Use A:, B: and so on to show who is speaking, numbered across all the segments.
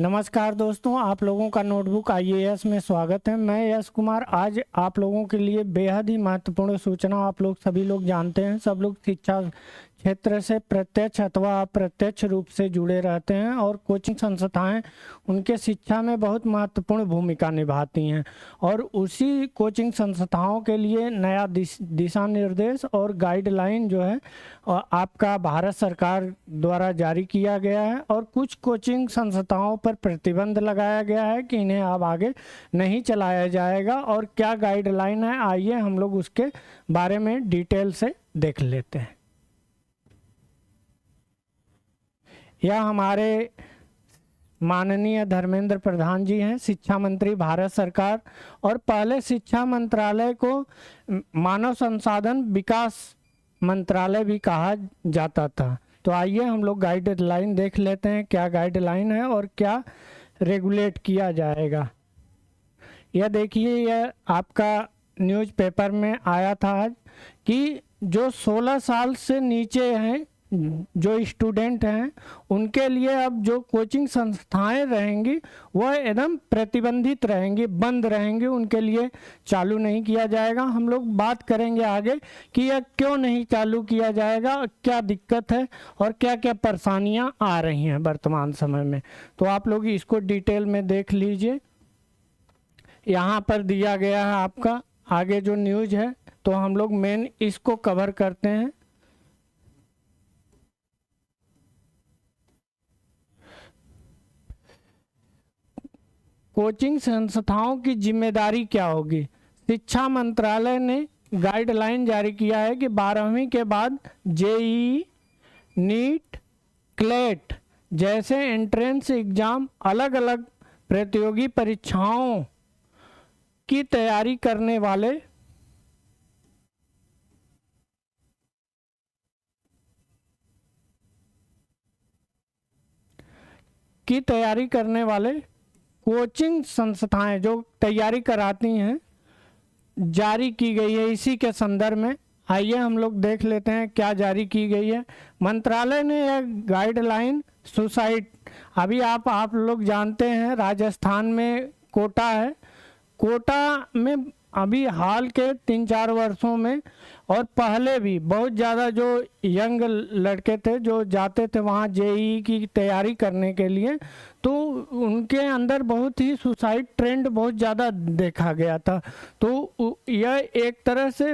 A: नमस्कार दोस्तों, आप लोगों का नोटबुक आईएएस में स्वागत है। मैं यश कुमार। आज आप लोगों के लिए बेहद ही महत्वपूर्ण सूचना। आप लोग सभी लोग जानते हैं, सब लोग शिक्षा क्षेत्र से प्रत्यक्ष अथवा अप्रत्यक्ष रूप से जुड़े रहते हैं और कोचिंग संस्थाएं उनके शिक्षा में बहुत महत्वपूर्ण भूमिका निभाती हैं। और उसी कोचिंग संस्थाओं के लिए नया दिशा निर्देश और गाइडलाइन जो है आपका भारत सरकार द्वारा जारी किया गया है। और कुछ कोचिंग संस्थाओं पर प्रतिबंध लगाया गया है कि इन्हें अब आगे नहीं चलाया जाएगा। और क्या गाइडलाइन है, आइए हम लोग उसके बारे में डिटेल से देख लेते हैं। यह हमारे माननीय धर्मेंद्र प्रधान जी हैं, शिक्षा मंत्री भारत सरकार। और पहले शिक्षा मंत्रालय को मानव संसाधन विकास मंत्रालय भी कहा जाता था। तो आइए हम लोग गाइडलाइन देख लेते हैं, क्या गाइडलाइन है और क्या रेगुलेट किया जाएगा। यह देखिए, यह आपका न्यूज़पेपर में आया था आज कि जो 16 साल से नीचे हैं, जो स्टूडेंट हैं, उनके लिए अब जो कोचिंग संस्थाएं रहेंगी वह एकदम प्रतिबंधित रहेंगी, बंद रहेंगी, उनके लिए चालू नहीं किया जाएगा। हम लोग बात करेंगे आगे कि यह क्यों नहीं चालू किया जाएगा, क्या दिक्कत है और क्या क्या परेशानियां आ रही हैं वर्तमान समय में। तो आप लोग इसको डिटेल में देख लीजिए। यहाँ पर दिया गया है आपका आगे जो न्यूज़ है, तो हम लोग मेन इसको कवर करते हैं। कोचिंग संस्थाओं की जिम्मेदारी क्या होगी। शिक्षा मंत्रालय ने गाइडलाइन जारी किया है कि 12वीं के बाद जेईई, नीट, क्लेट जैसे एंट्रेंस एग्जाम, अलग अलग प्रतियोगी परीक्षाओं की तैयारी करने वाले कोचिंग संस्थाएं जो तैयारी कराती हैं, जारी की गई है। इसी के संदर्भ में आइए हम लोग देख लेते हैं क्या जारी की गई है। मंत्रालय ने यह गाइडलाइन सुसाइड, अभी आप लोग जानते हैं राजस्थान में कोटा है। कोटा में अभी हाल के 3-4 वर्षों में और पहले भी बहुत ज़्यादा जो यंग लड़के थे जो जाते थे वहाँ जेईई की तैयारी करने के लिए, तो उनके अंदर बहुत ही सुसाइड ट्रेंड बहुत ज़्यादा देखा गया था। तो यह एक तरह से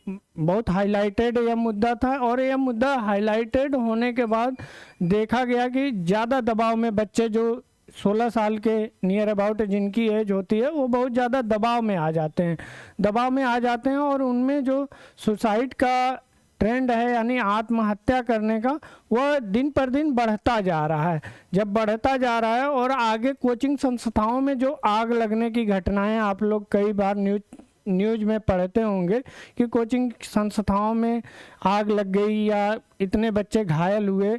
A: बहुत हाईलाइटेड यह मुद्दा था। और यह मुद्दा हाईलाइटेड होने के बाद देखा गया कि ज़्यादा दबाव में बच्चे जो 16 साल के नियर अबाउट जिनकी एज होती है वो बहुत ज़्यादा दबाव में आ जाते हैं और उनमें जो सुसाइड का ट्रेंड है यानी आत्महत्या करने का, वह दिन पर दिन बढ़ता जा रहा है। जब बढ़ता जा रहा है और आगे कोचिंग संस्थाओं में जो आग लगने की घटनाएं आप लोग कई बार न्यूज़ में पढ़ते होंगे कि कोचिंग संस्थाओं में आग लग गई या इतने बच्चे घायल हुए,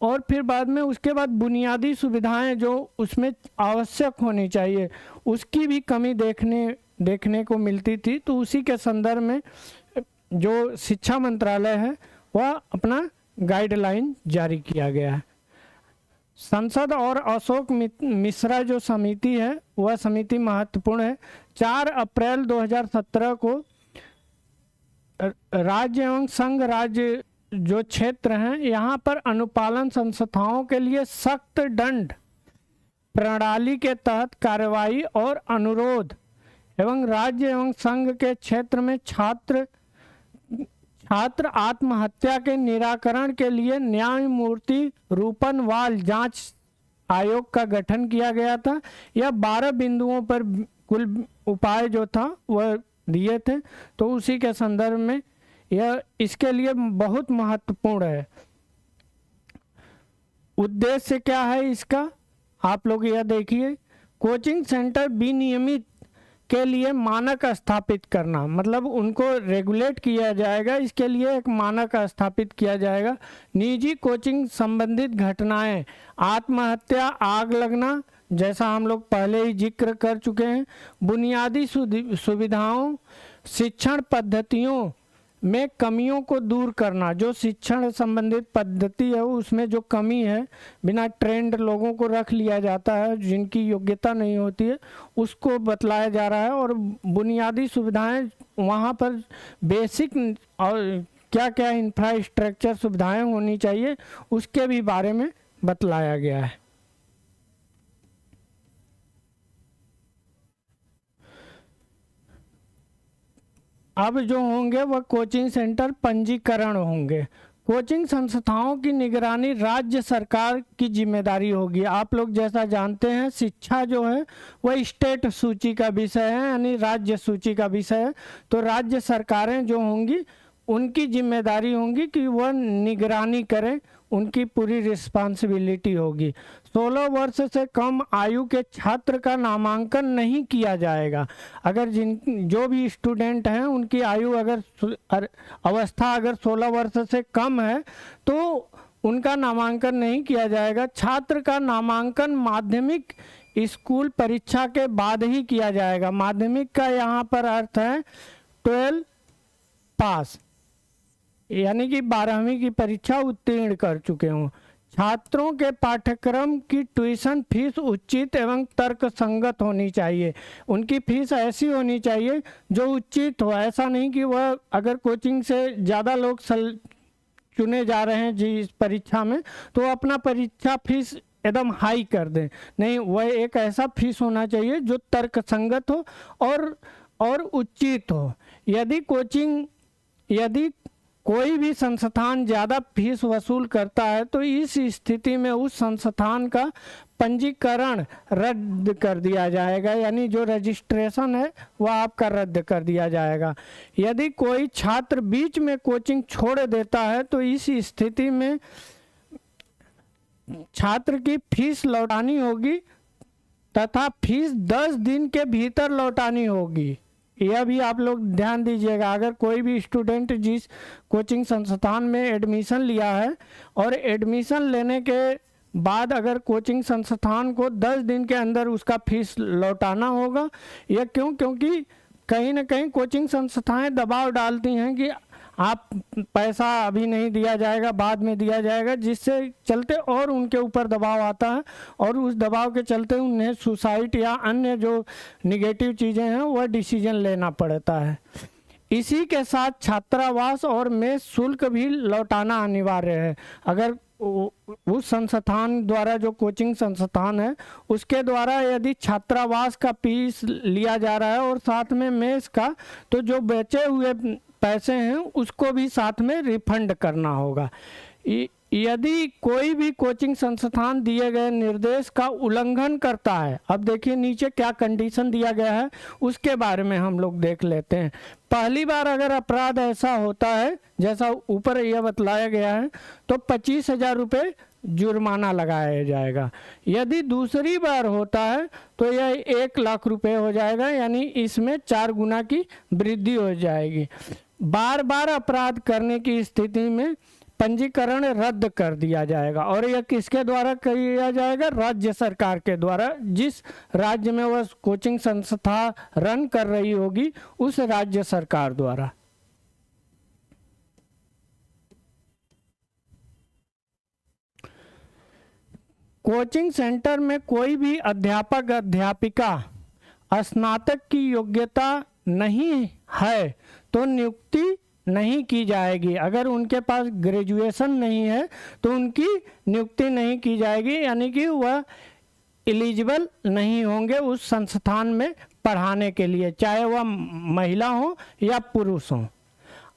A: और फिर बाद में उसके बाद बुनियादी सुविधाएं जो उसमें आवश्यक होनी चाहिए उसकी भी कमी देखने को मिलती थी। तो उसी के संदर्भ में जो शिक्षा मंत्रालय है वह अपना गाइडलाइन जारी किया गया है। संसद और अशोक मिश्रा जो समिति है वह समिति महत्वपूर्ण है। 4 अप्रैल 2017 को राज्य एवं संघ राज्य जो क्षेत्र हैं यहाँ पर अनुपालन संस्थाओं के लिए सख्त दंड प्रणाली के तहत कार्रवाई और अनुरोध एवं राज्य एवं संघ के क्षेत्र में छात्र आत्महत्या के निराकरण के लिए न्यायमूर्ति रूपनवाल जांच आयोग का गठन किया गया था। यह 12 बिंदुओं पर कुल उपाय जो था वह दिए थे। तो उसी के संदर्भ में यह इसके लिए बहुत महत्वपूर्ण है। उद्देश्य क्या है इसका, आप लोग यह देखिए। कोचिंग सेंटर विनियमित के लिए मानक स्थापित करना, मतलब उनको रेगुलेट किया जाएगा, इसके लिए एक मानक स्थापित किया जाएगा। निजी कोचिंग संबंधित घटनाएं, आत्महत्या, आग लगना, जैसा हम लोग पहले ही जिक्र कर चुके हैं, बुनियादी सुविधाओं, शिक्षण पद्धतियों, में कमियों को दूर करना, जो शिक्षण संबंधित पद्धति है उसमें जो कमी है, बिना ट्रेंड लोगों को रख लिया जाता है जिनकी योग्यता नहीं होती है, उसको बतलाया जा रहा है। और बुनियादी सुविधाएं वहाँ पर बेसिक और क्या क्या इंफ्रास्ट्रक्चर सुविधाएं होनी चाहिए उसके भी बारे में बतलाया गया है। अब जो होंगे वह कोचिंग सेंटर पंजीकरण होंगे। कोचिंग संस्थाओं की निगरानी राज्य सरकार की जिम्मेदारी होगी। आप लोग जैसा जानते हैं शिक्षा जो है वह स्टेट सूची का विषय है, यानी राज्य सूची का विषय है। तो राज्य सरकारें जो होंगी उनकी जिम्मेदारी होगी कि वह निगरानी करें, उनकी पूरी रिस्पॉन्सिबिलिटी होगी। 16 वर्ष से कम आयु के छात्र का नामांकन नहीं किया जाएगा। अगर जो भी स्टूडेंट हैं उनकी आयु अवस्था अगर 16 वर्ष से कम है तो उनका नामांकन नहीं किया जाएगा। छात्र का नामांकन माध्यमिक स्कूल परीक्षा के बाद ही किया जाएगा। माध्यमिक का यहाँ पर अर्थ है 12 पास, यानी कि 12वीं की परीक्षा उत्तीर्ण कर चुके हों। छात्रों के पाठ्यक्रम की ट्यूशन फीस उचित एवं तर्कसंगत होनी चाहिए। उनकी फीस ऐसी होनी चाहिए जो उचित हो। ऐसा नहीं कि वह अगर कोचिंग से ज़्यादा लोग चुने जा रहे हैं जिस परीक्षा में तो अपना परीक्षा फीस एकदम हाई कर दें। नहीं, वह एक ऐसा फीस होना चाहिए जो तर्कसंगत हो और उचित हो। यदि कोई भी संस्थान ज़्यादा फीस वसूल करता है तो इस स्थिति में उस संस्थान का पंजीकरण रद्द कर दिया जाएगा, यानी जो रजिस्ट्रेशन है वह आपका रद्द कर दिया जाएगा। यदि कोई छात्र बीच में कोचिंग छोड़ देता है तो इस स्थिति में छात्र की फीस लौटानी होगी तथा फीस 10 दिन के भीतर लौटानी होगी। यह भी आप लोग ध्यान दीजिएगा। अगर कोई भी स्टूडेंट जिस कोचिंग संस्थान में एडमिशन लिया है और एडमिशन लेने के बाद अगर कोचिंग संस्थान को 10 दिन के अंदर उसका फीस लौटाना होगा, यह क्योंकि कहीं ना कहीं कोचिंग संस्थाएं दबाव डालती हैं कि आप पैसा अभी नहीं दिया जाएगा, बाद में दिया जाएगा, जिससे चलते और उनके ऊपर दबाव आता है और उस दबाव के चलते उन्हें सुसाइड या अन्य जो निगेटिव चीज़ें हैं वह डिसीजन लेना पड़ता है। इसी के साथ छात्रावास और मेस शुल्क भी लौटाना अनिवार्य है। अगर उस संस्थान द्वारा, जो कोचिंग संस्थान है उसके द्वारा यदि छात्रावास का फीस लिया जा रहा है और साथ में मेस का, तो जो बचे हुए पैसे हैं उसको भी साथ में रिफंड करना होगा। यदि कोई भी कोचिंग संस्थान दिए गए निर्देश का उल्लंघन करता है, अब देखिए नीचे क्या कंडीशन दिया गया है उसके बारे में हम लोग देख लेते हैं। पहली बार अगर अपराध ऐसा होता है जैसा ऊपर यह बतलाया गया है तो 25,000 रुपये जुर्माना लगाया जाएगा। यदि दूसरी बार होता है तो यह 1 लाख रुपए हो जाएगा, यानी इसमें 4 गुना की वृद्धि हो जाएगी। बार बार अपराध करने की स्थिति में पंजीकरण रद्द कर दिया जाएगा। और यह किसके द्वारा किया जाएगा? राज्य सरकार के द्वारा। जिस राज्य में वह कोचिंग संस्था रन कर रही होगी उस राज्य सरकार द्वारा। कोचिंग सेंटर में कोई भी अध्यापक अध्यापिका स्नातक की योग्यता नहीं है तो नियुक्ति नहीं की जाएगी। अगर उनके पास ग्रेजुएशन नहीं है तो उनकी नियुक्ति नहीं की जाएगी, यानी कि वह एलिजिबल नहीं होंगे उस संस्थान में पढ़ाने के लिए, चाहे वह महिला हो या पुरुष हो।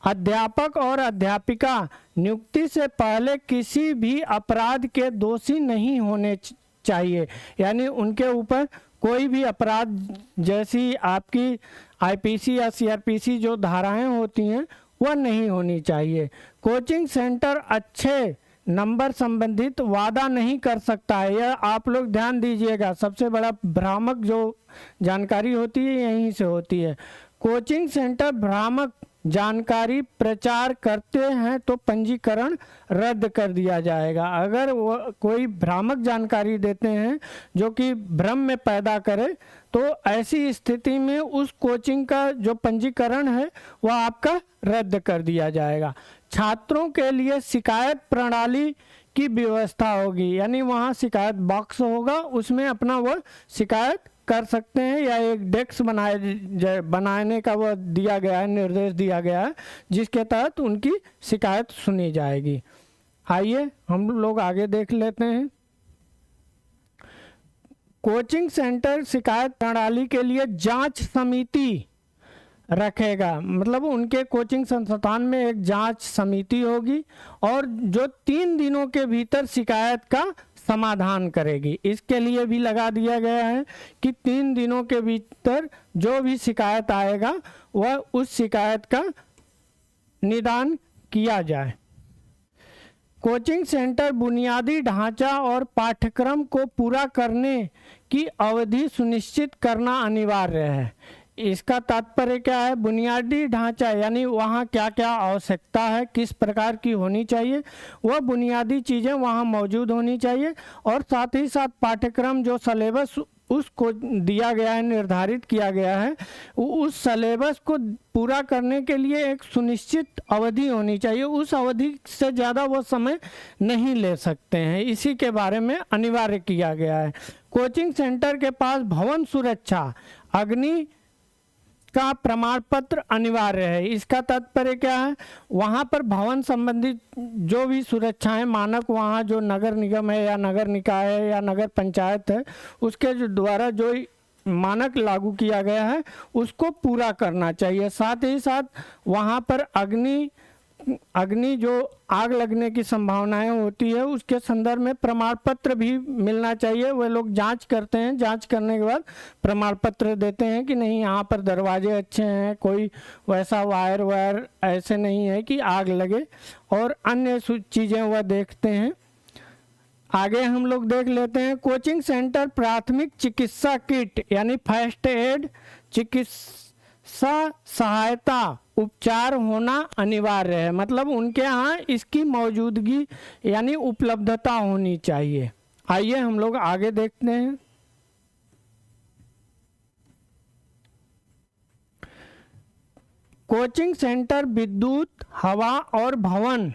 A: अध्यापक और अध्यापिका नियुक्ति से पहले किसी भी अपराध के दोषी नहीं होने चाहिए, यानी उनके ऊपर कोई भी अपराध जैसी आपकी आईपीसी या सीआरपीसी जो धाराएं होती हैं वह नहीं होनी चाहिए। कोचिंग सेंटर अच्छे नंबर संबंधित वादा नहीं कर सकता है, यह आप लोग ध्यान दीजिएगा। सबसे बड़ा भ्रामक जो जानकारी होती है यहीं से होती है। कोचिंग सेंटर भ्रामक जानकारी प्रचार करते हैं तो पंजीकरण रद्द कर दिया जाएगा। अगर वो कोई भ्रामक जानकारी देते हैं जो कि भ्रम में पैदा करे तो ऐसी स्थिति में उस कोचिंग का जो पंजीकरण है वह आपका रद्द कर दिया जाएगा। छात्रों के लिए शिकायत प्रणाली की व्यवस्था होगी, यानी वहाँ शिकायत बॉक्स होगा, उसमें अपना वह शिकायत कर सकते हैं, या एक डेस्क बनाने का वह दिया गया है, निर्देश दिया गया है, जिसके तहत उनकी शिकायत सुनी जाएगी। आइए हम लोग आगे देख लेते हैं। कोचिंग सेंटर शिकायत प्रणाली के लिए जांच समिति रखेगा, मतलब उनके कोचिंग संस्थान में एक जांच समिति होगी और जो 3 दिनों के भीतर शिकायत का समाधान करेगी। इसके लिए भी लगा दिया गया है कि 3 दिनों के भीतर जो भी शिकायत आएगा वह उस शिकायत का निदान किया जाए। कोचिंग सेंटर बुनियादी ढांचा और पाठ्यक्रम को पूरा करने की अवधि सुनिश्चित करना अनिवार्य है। इसका तात्पर्य क्या है? बुनियादी ढांचा यानी वहाँ क्या क्या आवश्यकता है, किस प्रकार की होनी चाहिए, वह बुनियादी चीज़ें वहाँ मौजूद होनी चाहिए, और साथ ही साथ पाठ्यक्रम जो सिलेबस उसको दिया गया है, निर्धारित किया गया है, उस सिलेबस को पूरा करने के लिए एक सुनिश्चित अवधि होनी चाहिए। उस अवधि से ज़्यादा वो समय नहीं ले सकते हैं, इसी के बारे में अनिवार्य किया गया है। कोचिंग सेंटर के पास भवन सुरक्षा, अग्नि का प्रमाण पत्र अनिवार्य है। इसका तात्पर्य क्या है? वहाँ पर भवन संबंधित जो भी सुरक्षाएं मानक वहाँ जो नगर निगम है या नगर निकाय है या नगर पंचायत है उसके जो द्वारा जो मानक लागू किया गया है उसको पूरा करना चाहिए। साथ ही साथ वहाँ पर अग्नि जो आग लगने की संभावनाएं होती है उसके संदर्भ में प्रमाण पत्र भी मिलना चाहिए। वे लोग जांच करते हैं, जांच करने के बाद प्रमाण पत्र देते हैं कि नहीं यहाँ पर दरवाजे अच्छे हैं, कोई वैसा वायर ऐसे नहीं है कि आग लगे, और अन्य चीज़ें वह देखते हैं। आगे हम लोग देख लेते हैं कोचिंग सेंटर प्राथमिक चिकित्सा किट यानी फर्स्ट एड, चिकित्सा सहायता उपचार होना अनिवार्य है, मतलब उनके यहाँ इसकी मौजूदगी यानी उपलब्धता होनी चाहिए। आइए हम लोग आगे देखते हैं। कोचिंग सेंटर विद्युत, हवा और भवन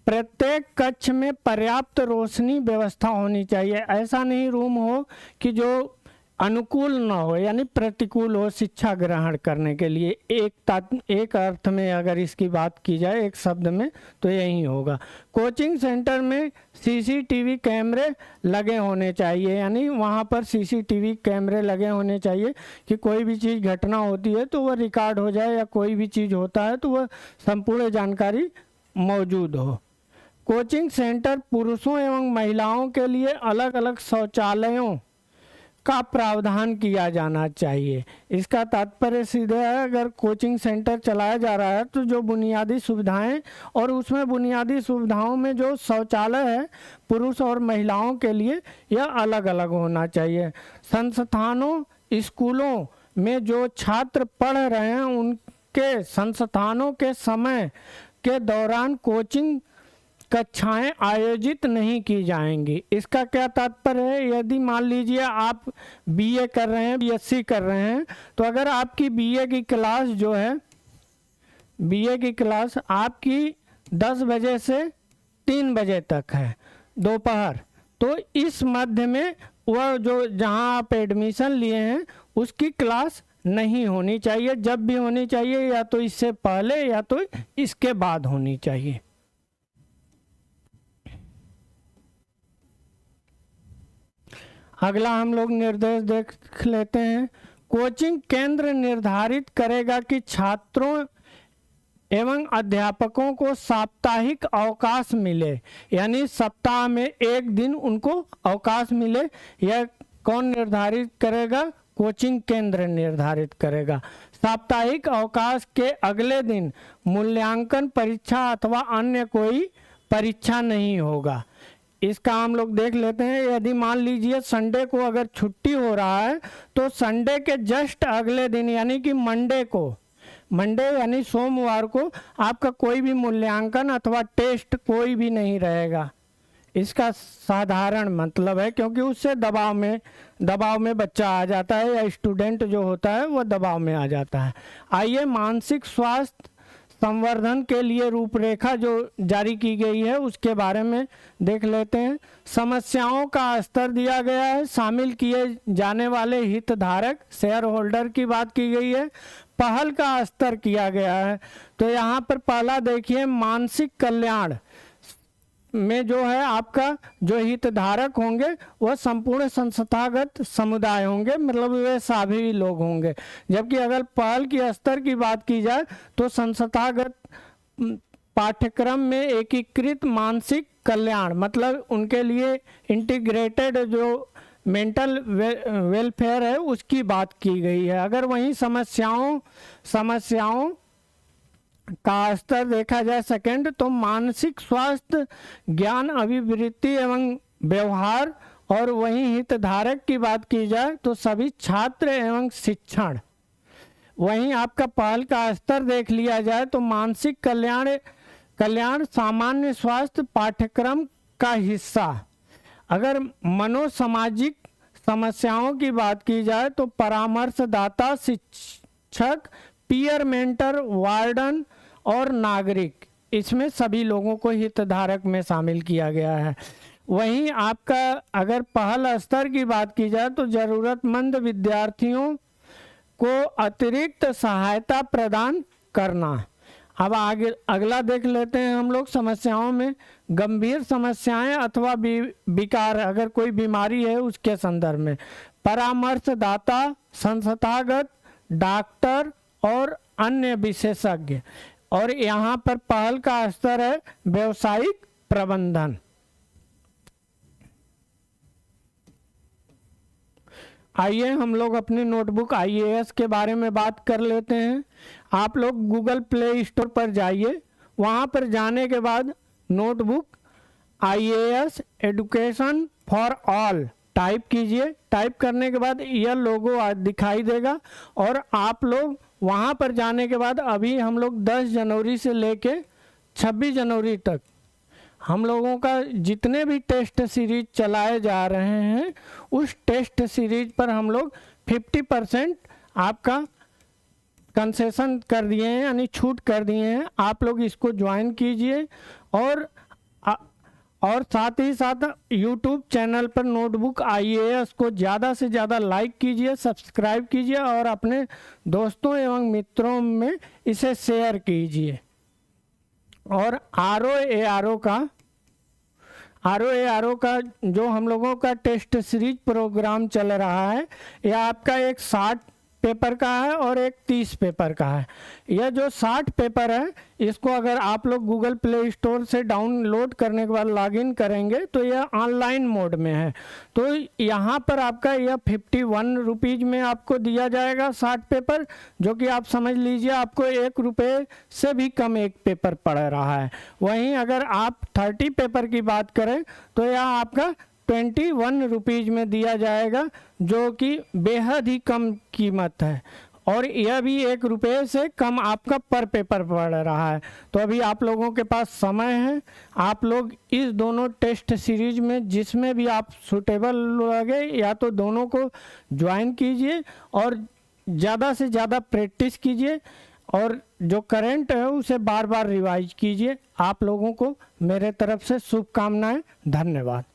A: प्रत्येक कक्ष में पर्याप्त रोशनी व्यवस्था होनी चाहिए। ऐसा नहीं रूम हो कि जो अनुकूल न हो यानी प्रतिकूल हो शिक्षा ग्रहण करने के लिए। एक अर्थ में अगर इसकी बात की जाए एक शब्द में तो यही होगा। कोचिंग सेंटर में सीसीटीवी कैमरे लगे होने चाहिए, यानी वहाँ पर सीसीटीवी कैमरे लगे होने चाहिए कि कोई भी चीज़ घटना होती है तो वह रिकॉर्ड हो जाए, या कोई भी चीज़ होता है तो वह संपूर्ण जानकारी मौजूद हो। कोचिंग सेंटर पुरुषों एवं महिलाओं के लिए अलग अलग शौचालयों का प्रावधान किया जाना चाहिए। इसका तात्पर्य सीधे है, अगर कोचिंग सेंटर चलाया जा रहा है तो जो बुनियादी सुविधाएं, और उसमें बुनियादी सुविधाओं में जो शौचालय है पुरुष और महिलाओं के लिए यह अलग अलग होना चाहिए। संस्थानों स्कूलों में जो छात्र पढ़ रहे हैं उनके संस्थानों के समय के दौरान कोचिंग कक्षाएं आयोजित नहीं की जाएंगी। इसका क्या तात्पर्य है? यदि मान लीजिए आप बीए कर रहे हैं, बीएससी कर रहे हैं, तो अगर आपकी बीए की क्लास जो है, बीए की क्लास आपकी 10 बजे से 3 बजे तक है दोपहर, तो इस मध्य में वह जो जहां आप एडमिशन लिए हैं उसकी क्लास नहीं होनी चाहिए। जब भी होनी चाहिए या तो इससे पहले या तो इसके बाद होनी चाहिए। अगला हम लोग निर्देश देख लेते हैं। कोचिंग केंद्र निर्धारित करेगा कि छात्रों एवं अध्यापकों को साप्ताहिक अवकाश मिले, यानी सप्ताह में एक दिन उनको अवकाश मिले। यह कौन निर्धारित करेगा? कोचिंग केंद्र निर्धारित करेगा। साप्ताहिक अवकाश के अगले दिन मूल्यांकन परीक्षा अथवा अन्य कोई परीक्षा नहीं होगा। इसका हम लोग देख लेते हैं। यदि मान लीजिए संडे को अगर छुट्टी हो रहा है तो संडे के जस्ट अगले दिन यानी कि मंडे को मंडे यानी सोमवार को आपका कोई भी मूल्यांकन अथवा टेस्ट कोई भी नहीं रहेगा। इसका साधारण मतलब है क्योंकि उससे दबाव में बच्चा आ जाता है या स्टूडेंट जो होता है वो दबाव में आ जाता है। आइए मानसिक स्वास्थ्य संवर्धन के लिए रूपरेखा जो जारी की गई है उसके बारे में देख लेते हैं। समस्याओं का स्तर दिया गया है, शामिल किए जाने वाले हितधारक शेयर होल्डर की बात की गई है, पहल का स्तर किया गया है। तो यहाँ पर पहला देखिए, मानसिक कल्याण में जो है आपका जो हितधारक होंगे वह संपूर्ण संस्थागत समुदाय होंगे, मतलब वे सभी लोग होंगे। जबकि अगर पहल की स्तर की बात की जाए तो संस्थागत पाठ्यक्रम में एकीकृत मानसिक कल्याण, मतलब उनके लिए इंटीग्रेटेड जो मेंटल वेलफेयर है उसकी बात की गई है। अगर वहीं समस्याओं का स्तर देखा जाए सेकंड, तो मानसिक स्वास्थ्य, ज्ञान, अभिवृत्ति एवं व्यवहार, और वहीं हितधारक की बात की जाए तो सभी छात्र एवं शिक्षण। वहीं आपका पहल का स्तर देख लिया जाए तो मानसिक कल्याण सामान्य स्वास्थ्य पाठ्यक्रम का हिस्सा। अगर मनोसामाजिक समस्याओं की बात की जाए तो परामर्शदाता, शिक्षक, पीयर मेंटर, वार्डन और नागरिक, इसमें सभी लोगों को हितधारक में शामिल किया गया है। वहीं आपका अगर पहल स्तर की बात की जाए तो ज़रूरतमंद विद्यार्थियों को अतिरिक्त सहायता प्रदान करना। अब आगे अगला देख लेते हैं हम लोग समस्याओं में, गंभीर समस्याएं अथवा विकार, अगर कोई बीमारी है उसके संदर्भ में परामर्शदाता, संस्थागत डॉक्टर और अन्य विशेषज्ञ। और यहाँ पर पहल का स्तर है व्यवसायिक प्रबंधन। आइए हम लोग अपनी नोटबुक IAS के बारे में बात कर लेते हैं। आप लोग गूगल प्ले स्टोर पर जाइए, वहाँ पर जाने के बाद notebook IAS education for all type कीजिए। टाइप करने के बाद यह लोगो दिखाई देगा और आप लोग वहाँ पर जाने के बाद अभी हम लोग 10 जनवरी से लेके 26 जनवरी तक हम लोगों का जितने भी टेस्ट सीरीज चलाए जा रहे हैं उस टेस्ट सीरीज पर हम लोग 50% आपका कंसेशन कर दिए हैं, यानी छूट कर दिए हैं। आप लोग इसको ज्वाइन कीजिए और साथ ही साथ YouTube चैनल पर नोटबुक IAS को ज़्यादा से ज़्यादा लाइक कीजिए, सब्सक्राइब कीजिए और अपने दोस्तों एवं मित्रों में इसे शेयर कीजिए। और ROARO का जो हम लोगों का टेस्ट सीरीज प्रोग्राम चल रहा है, यह आपका एक 60 पेपर का है और एक 30 पेपर का है। यह जो 60 पेपर है इसको अगर आप लोग गूगल प्ले स्टोर से डाउनलोड करने के बाद लॉगिन करेंगे तो यह ऑनलाइन मोड में है। तो यहाँ पर आपका यह 51 रुपीज़ में आपको दिया जाएगा 60 पेपर, जो कि आप समझ लीजिए आपको 1 रुपये से भी कम एक पेपर पड़ रहा है। वहीं अगर आप 30 पेपर की बात करें तो यह आपका 21 रुपीज़ में दिया जाएगा, जो कि बेहद ही कम कीमत है और यह भी 1 रुपये से कम आपका पर पेपर पड़ रहा है। तो अभी आप लोगों के पास समय है, आप लोग इस दोनों टेस्ट सीरीज में जिसमें भी आप सूटेबल लगे या तो दोनों को ज्वाइन कीजिए और ज़्यादा से ज़्यादा प्रैक्टिस कीजिए और जो करंट है उसे बार बार रिवाइज कीजिए। आप लोगों को मेरे तरफ से शुभकामनाएं। धन्यवाद।